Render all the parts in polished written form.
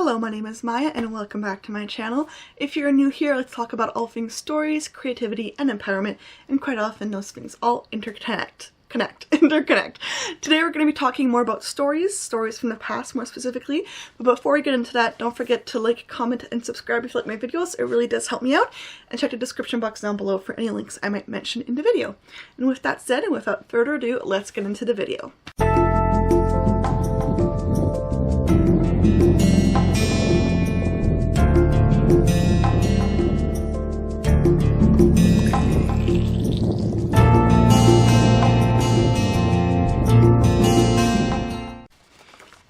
Hello, my name is Maya and welcome back to my channel. If you're new here, let's talk about all things stories, creativity, and empowerment, and quite often those things all interconnect. Today we're going to be talking more about stories from the past more specifically, but before we get into that, don't forget to like, comment, and subscribe if you like my videos. It really does help me out, and check the description box down below for any links I might mention in the video. And with that said, and without further ado, let's get into the video.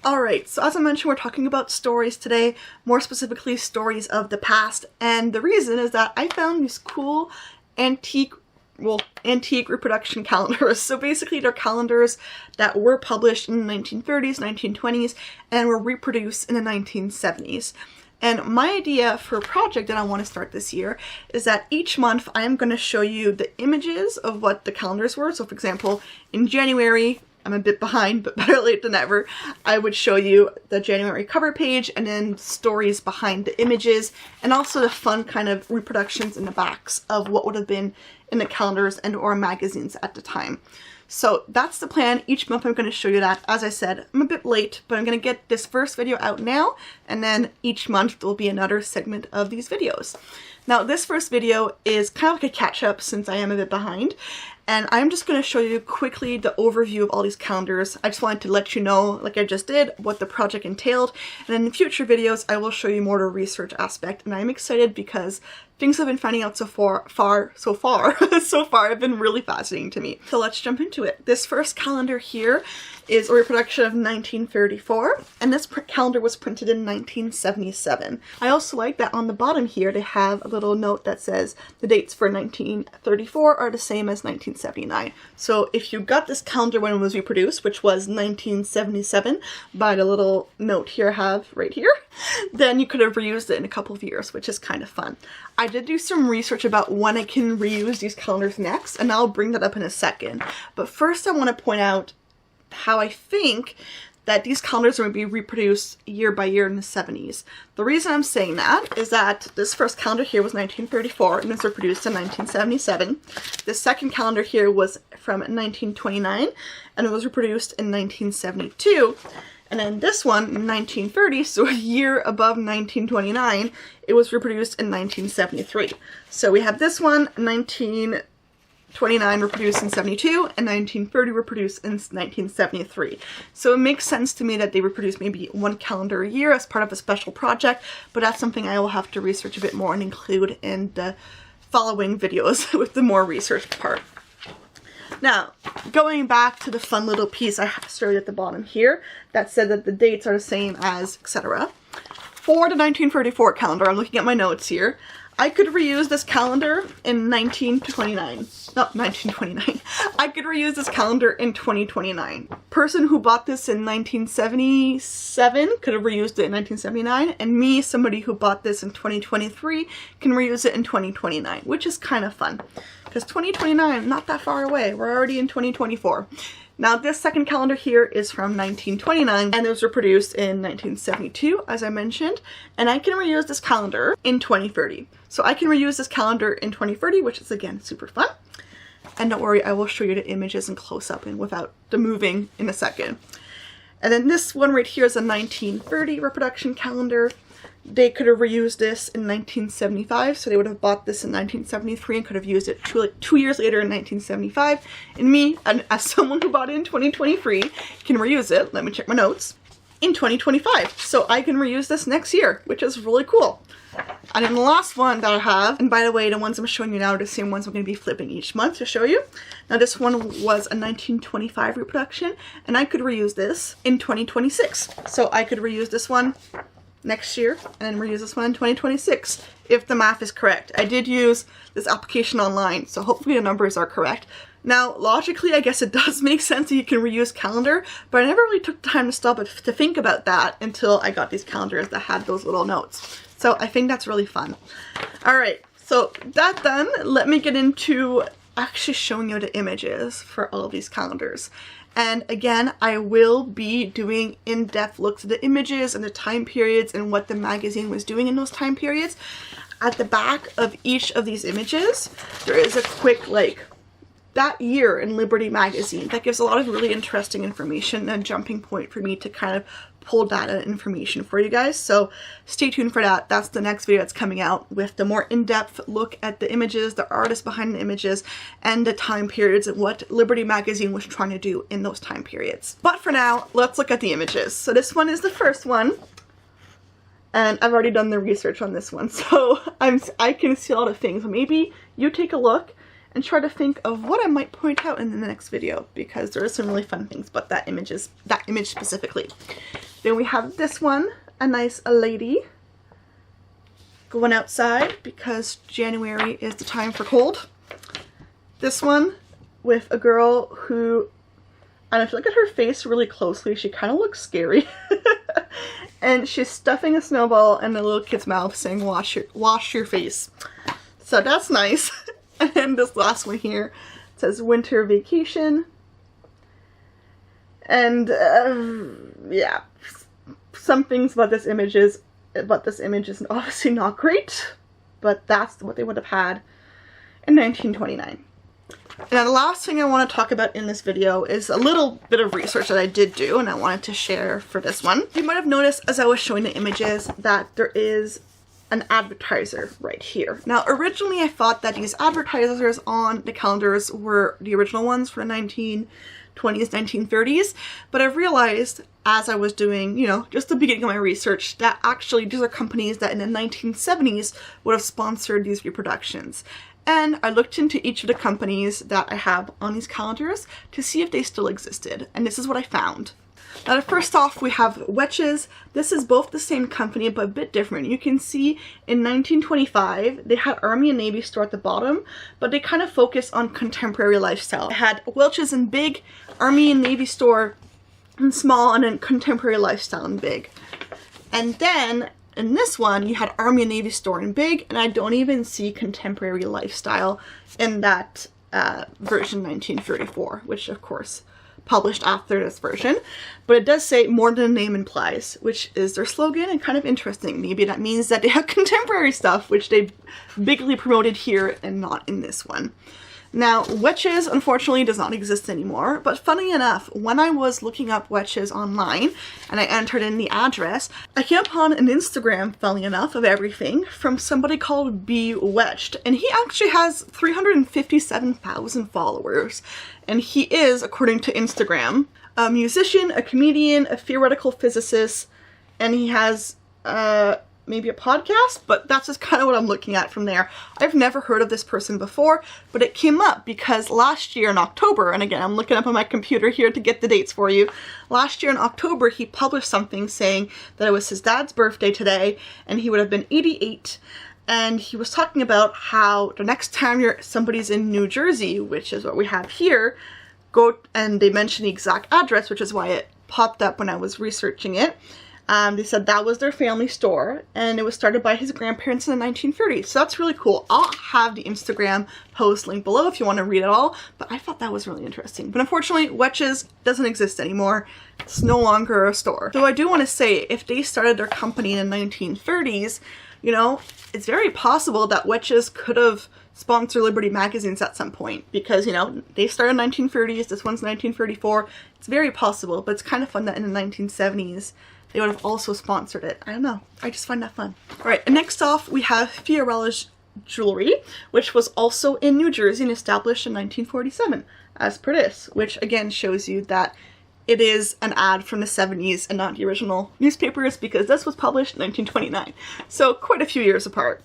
Alright, so as I mentioned, we're talking about stories today, more specifically stories of the past, and the reason is that I found these cool antique reproduction calendars. So basically they're calendars that were published in the 1930s, 1920s, and were reproduced in the 1970s. And my idea for a project that I want to start this year is that each month I am going to show you the images of what the calendars were. So for example, in January, I'm a bit behind, but better late than never, I would show you the January cover page and then stories behind the images and also the fun kind of reproductions in the backs of what would have been in the calendars and or magazines at the time. So that's the plan. Each month I'm going to show you that. As I said, I'm a bit late, but I'm going to get this first video out now, and then each month there will be another segment of these videos. Now this first video is kind of like a catch-up since I am a bit behind, and I'm just going to show you quickly the overview of all these calendars. I just wanted to let you know, like I just did, what the project entailed, and in future videos I will show you more of the research aspect, and I'm excited because things I've been finding out so far have been really fascinating to me. So let's jump into it. This first calendar here is a reproduction of 1934, and this calendar was printed in 1977. I also like that on the bottom here they have a little note that says the dates for 1934 are the same as 1979. So if you got this calendar when it was reproduced, which was 1977, by the little note here I have right here, then you could have reused it in a couple of years, which is kind of fun. I did do some research about when I can reuse these calendars next, and I'll bring that up in a second. But first I want to point out how I think that these calendars are going to be reproduced year by year in the 70s. The reason I'm saying that is that this first calendar here was 1934 and was reproduced in 1977. The second calendar here was from 1929 and it was reproduced in 1972. And then this one, 1930, so a year above 1929, it was reproduced in 1973. So we have this one, 1929 reproduced in 72, and 1930 reproduced in 1973. So it makes sense to me that they reproduce maybe one calendar a year as part of a special project, but that's something I will have to research a bit more and include in the following videos with the more research part. Now, going back to the fun little piece I started at the bottom here that said that the dates are the same as etc. For the 1934 calendar, I'm looking at my notes here, I could reuse this calendar in 1929. Not 1929. I could reuse this calendar in 2029. Person who bought this in 1977 could have reused it in 1979, and me, somebody who bought this in 2023, can reuse it in 2029, which is kind of fun. Because 2029, not that far away. We're already in 2024. Now this second calendar here is from 1929 and it was reproduced in 1972, as I mentioned, and I can reuse this calendar in 2030. So I can reuse this calendar in 2030, which is again super fun. And don't worry, I will show you the images in close-up and without the moving in a second. And then this one right here is a 1930 reproduction calendar. They could have reused this in 1975, so they would have bought this in 1973 and could have used it two years later in 1975. And me, as someone who bought it in 2023, can reuse it, let me check my notes, in 2025. So I can reuse this next year, which is really cool. And then the last one that I have, and by the way, the ones I'm showing you now are the same ones I'm going to be flipping each month to show you. Now this one was a 1925 reproduction, and I could reuse this in 2026. So I could reuse this one next year and then reuse this one in 2026 if the math is correct. I did use this application online, so hopefully the numbers are correct. Now logically I guess it does make sense that you can reuse calendar, but I never really took time to stop to think about that until I got these calendars that had those little notes. So I think that's really fun. Alright, so that done, let me get into actually showing you the images for all of these calendars. And again, I will be doing in-depth looks at the images and the time periods and what the magazine was doing in those time periods. At the back of each of these images, there is a quick, like, that year in Liberty magazine. That gives a lot of really interesting information and a jumping point for me to kind of pull data information for you guys. So stay tuned for that. That's the next video that's coming out with the more in-depth look at the images, the artists behind the images, and the time periods and what Liberty magazine was trying to do in those time periods. But for now, let's look at the images. So this one is the first one. And I've already done the research on this one, so I can see a lot of things. Maybe you take a look and try to think of what I might point out in the next video, because there are some really fun things about that image specifically. Then we have this one, a lady going outside because January is the time for cold. This one with a girl who, and if you look at her face really closely, she kind of looks scary. And she's stuffing a snowball in a little kid's mouth saying, wash your face. So that's nice. And then this last one here says winter vacation. And yeah, some things about this image is obviously not great, but that's what they would have had in 1929. Now the last thing I want to talk about in this video is a little bit of research that I did do and I wanted to share for this one. You might have noticed as I was showing the images that there is an advertiser right here. Now originally I thought that these advertisers on the calendars were the original ones for the 1920s, 1930s, but I've realized as I was doing, you know, just the beginning of my research, that actually these are companies that in the 1970s would have sponsored these reproductions. And I looked into each of the companies that I have on these calendars to see if they still existed, and this is what I found. Now first off, we have Wetches. This is both the same company but a bit different. You can see in 1925 they had Army and Navy store at the bottom, but they kind of focus on contemporary lifestyle. They had Welch's in big, Army and Navy store in small, and then contemporary lifestyle in big. And then in this one, you had Army and Navy store in big, and I don't even see contemporary lifestyle in that version 1934, which of course published after this version. But it does say more than the name implies, which is their slogan and kind of interesting. Maybe that means that they have contemporary stuff, which they bigly promoted here and not in this one. Now, Wetches unfortunately does not exist anymore, but funny enough, when I was looking up Wetches online and I entered in the address, I came upon an Instagram, funny enough, of everything, from somebody called Bewetched, and he actually has 357,000 followers, and he is, according to Instagram, a musician, a comedian, a theoretical physicist, and he has maybe a podcast, but that's just kind of what I'm looking at from there. I've never heard of this person before, but it came up because last year in October, and again, I'm looking up on my computer here to get the dates for you. Last year in October, he published something saying that it was his dad's birthday today, and he would have been 88. And he was talking about how the next time somebody's in New Jersey, which is what we have here, go, and they mentioned the exact address, which is why it popped up when I was researching it. They said that was their family store, and it was started by his grandparents in the 1930s. So that's really cool. I'll have the Instagram post linked below if you want to read it all, but I thought that was really interesting. But unfortunately, Wetches doesn't exist anymore. It's no longer a store. So I do want to say, if they started their company in the 1930s, you know, it's very possible that Wetches could have sponsored Liberty magazines at some point, because, you know, they started in the 1930s, this one's 1934. It's very possible, but it's kind of fun that in the 1970s they would have also sponsored it. I don't know. I just find that fun. All right, and next off, we have Fiorella's Jewelry, which was also in New Jersey and established in 1947, as per this, which again shows you that it is an ad from the 70s and not the original newspapers, because this was published in 1929. So quite a few years apart.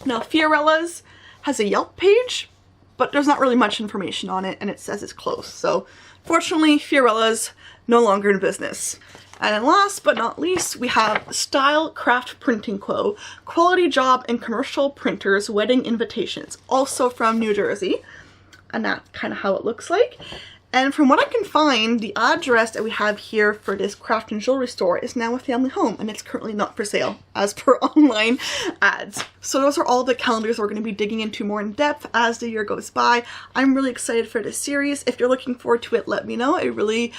Now, Fiorella's has a Yelp page, but there's not really much information on it, and it says it's closed. So fortunately, Fiorella's no longer in business. And then last but not least, we have Style Craft Printing Co. Quality Job and Commercial Printers Wedding Invitations, also from New Jersey. And that's kind of how it looks like. And from what I can find, the address that we have here for this craft and jewelry store is now a family home, and it's currently not for sale as per online ads. So those are all the calendars we're going to be digging into more in depth as the year goes by. I'm really excited for this series. If you're looking forward to it, let me know. It really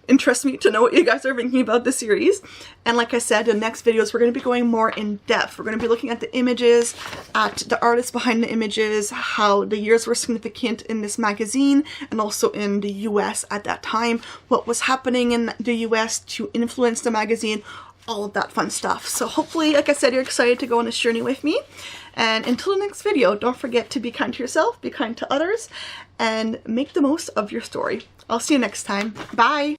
interests me to know what you guys are thinking about the series. And like I said, in the next videos we're going to be going more in depth. We're going to be looking at the images, at the artists behind the images, how the years were significant in this magazine and also in the US at that time, what was happening in the US to influence the magazine, all of that fun stuff. So hopefully, like I said, you're excited to go on this journey with me. And until the next video, don't forget to be kind to yourself, be kind to others, and make the most of your story. I'll see you next time. Bye!